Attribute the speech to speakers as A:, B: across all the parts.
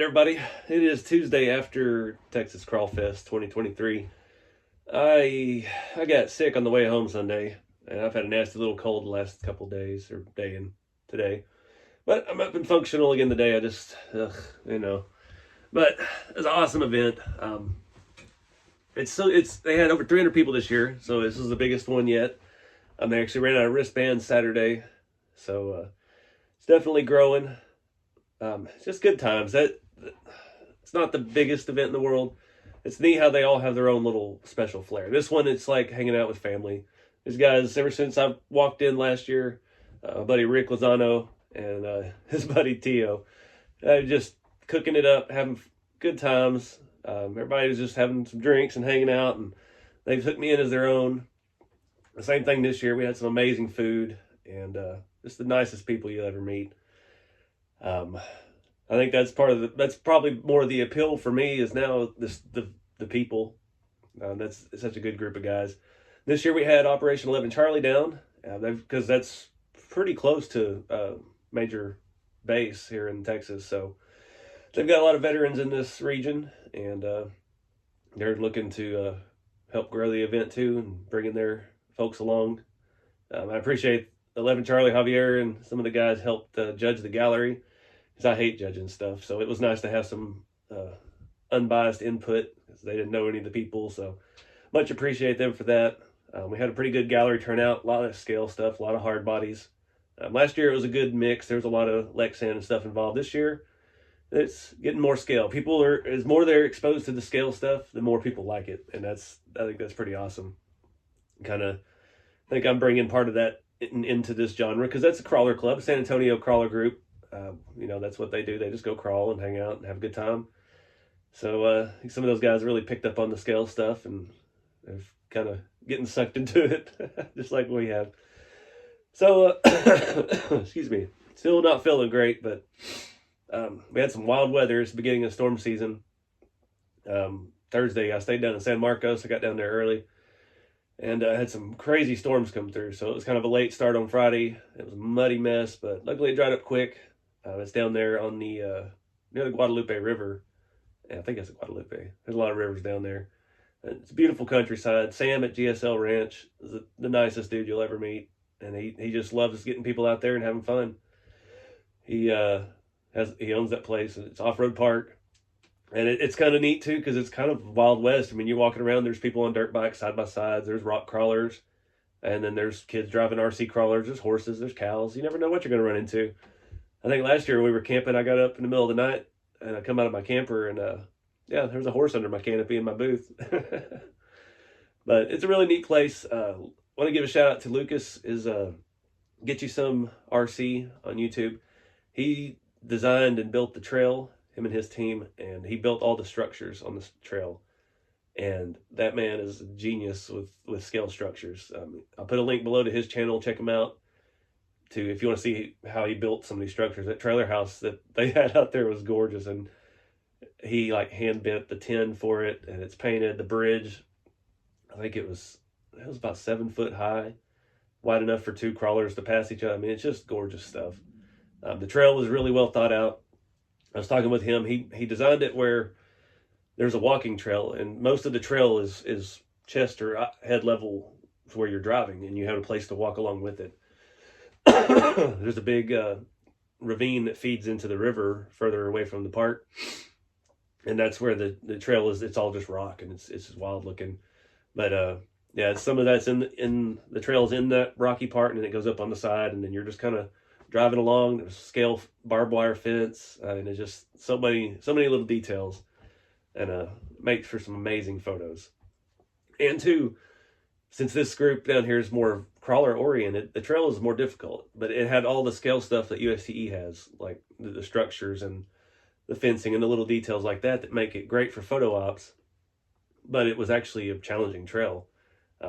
A: everybody. It is Tuesday after Texas Crawlfest 2023. I got sick on the way home Sunday, and I've had a nasty little cold the last couple days, or day and today. But I'm up and functional again today. I just, you know. But it's an awesome event. They had over 300 people this year, so this is the biggest one yet. They actually ran out of wristbands Saturday, so it's definitely growing. It's just good times. It's not the biggest event in the world. It's neat how they all have their own little special flair. This one, it's like hanging out with family. These guys, ever since I walked in last year, my buddy Rick Lozano and his buddy Tio, just cooking it up, having good times. Everybody was just having some drinks and hanging out, and they took me in as their own. The same thing this year. We had some amazing food and just the nicest people you'll ever meet. I think that's that's probably more of the appeal for me is now the people. That's such a good group of guys. This year we had Operation 11 Charlie down because that's pretty close to major base here in Texas. So they've got a lot of veterans in this region, and they're looking to help grow the event too and bringing their folks along. I appreciate 11 Charlie, Javier, and some of the guys helped judge the gallery, because I hate judging stuff. So it was nice to have some unbiased input, because they didn't know any of the people. So much appreciate them for that. We had a pretty good gallery turnout, a lot of scale stuff, a lot of hard bodies. Last year it was a good mix. There was a lot of Lexan and stuff involved. This year it's getting more scale. As more they're exposed to the scale stuff, the more people like it. And I think that's pretty awesome. I think I'm bringing part of that into this genre, because that's a crawler club, San Antonio crawler group. That's what they do. They just go crawl and hang out and have a good time. So I think some of those guys really picked up on the scale stuff and they're kind of getting sucked into it, just like we have. So, excuse me, still not feeling great, but we had some wild weather. It's the beginning of storm season. Thursday, I stayed down in San Marcos. I got down there early. And I had some crazy storms come through, so it was kind of a late start on Friday. It was a muddy mess, but luckily it dried up quick. It's down there on the near the Guadalupe River. Yeah, I think it's the Guadalupe. There's a lot of rivers down there. It's a beautiful countryside. Sam at GSL Ranch is the nicest dude you'll ever meet, and he just loves getting people out there and having fun. He owns that place, and it's off-road park. And it's kind of neat, too, because it's kind of Wild West. I mean, you're walking around, there's people on dirt bikes side by side, there's rock crawlers, and then there's kids driving RC crawlers, there's horses, there's cows. You never know what you're going to run into. I think last year we were camping, I got up in the middle of the night, and I come out of my camper, and there was a horse under my canopy in my booth. But it's a really neat place. Want to give a shout out to Lucas, Get You Some RC on YouTube. He designed and built the trail, him and his team, and he built all the structures on this trail. And that man is a genius with scale structures. I'll put a link below to his channel. Check him out if you want to see how he built some of these structures. That trailer house that they had out there was gorgeous, and he hand bent the tin for it, and it's painted. The bridge, I think it was about 7 foot high, wide enough for 2 crawlers to pass each other. I mean, it's just gorgeous stuff. The trail was really well thought out. I was talking with him. He designed it where there's a walking trail, and most of the trail is chest or head level to where you're driving, and you have a place to walk along with it. There's a big ravine that feeds into the river further away from the park, and that's where the trail is. It's all just rock, and it's just wild looking. But some of that's in the trail's in that rocky part, and then it goes up on the side, and then you're just kind of driving along. There's scale barbed wire fence, and it's just so many little details, and makes for some amazing photos. And two, since this group down here is more crawler oriented, the trail is more difficult, but it had all the scale stuff that USTE has, like the structures and the fencing and the little details like that make it great for photo ops. But it was actually a challenging trail.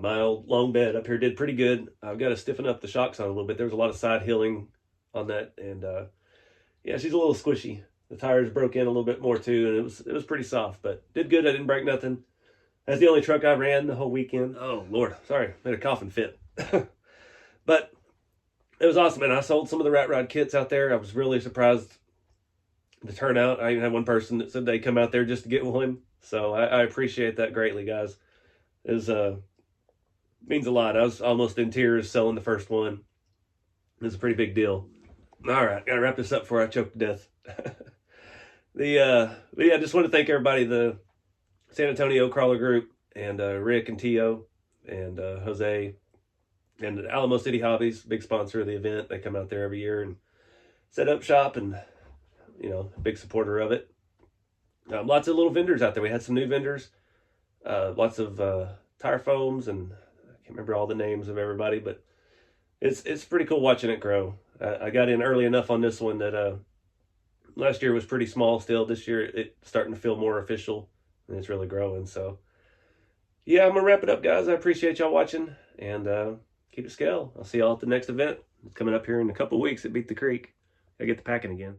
A: My old long bed up here did pretty good. I've got to stiffen up the shocks on a little bit. There was a lot of side hilling on that, and she's a little squishy. The tires broke in a little bit more too, and it was pretty soft, but did good. I didn't break nothing. That's the only truck I ran the whole weekend. Oh Lord, sorry, made a coughing fit. But it was awesome, and I sold some of the Rat Rod kits out there. I was really surprised the turnout. I even had one person that said they come out there just to get one. So I appreciate that greatly, guys. It means a lot. I was almost in tears selling the first one. It was a pretty big deal. All right, gotta wrap this up before I choke to death. But yeah, I just want to thank everybody, the San Antonio Crawler Group, and Rick and Tio, and Jose, and Alamo City Hobbies, big sponsor of the event. They come out there every year and set up shop, and big supporter of it. Lots of little vendors out there. We had some new vendors, lots of tire foams, and I can't remember all the names of everybody, but it's pretty cool watching it grow. I got in early enough on this one that last year was pretty small still. This year it's starting to feel more official, and it's really growing. So yeah, I'm gonna wrap it up, guys. I appreciate y'all watching, and keep it scale. I'll see y'all at the next event. It's coming up here in a couple of weeks at Beat the Creek. I get the packing again.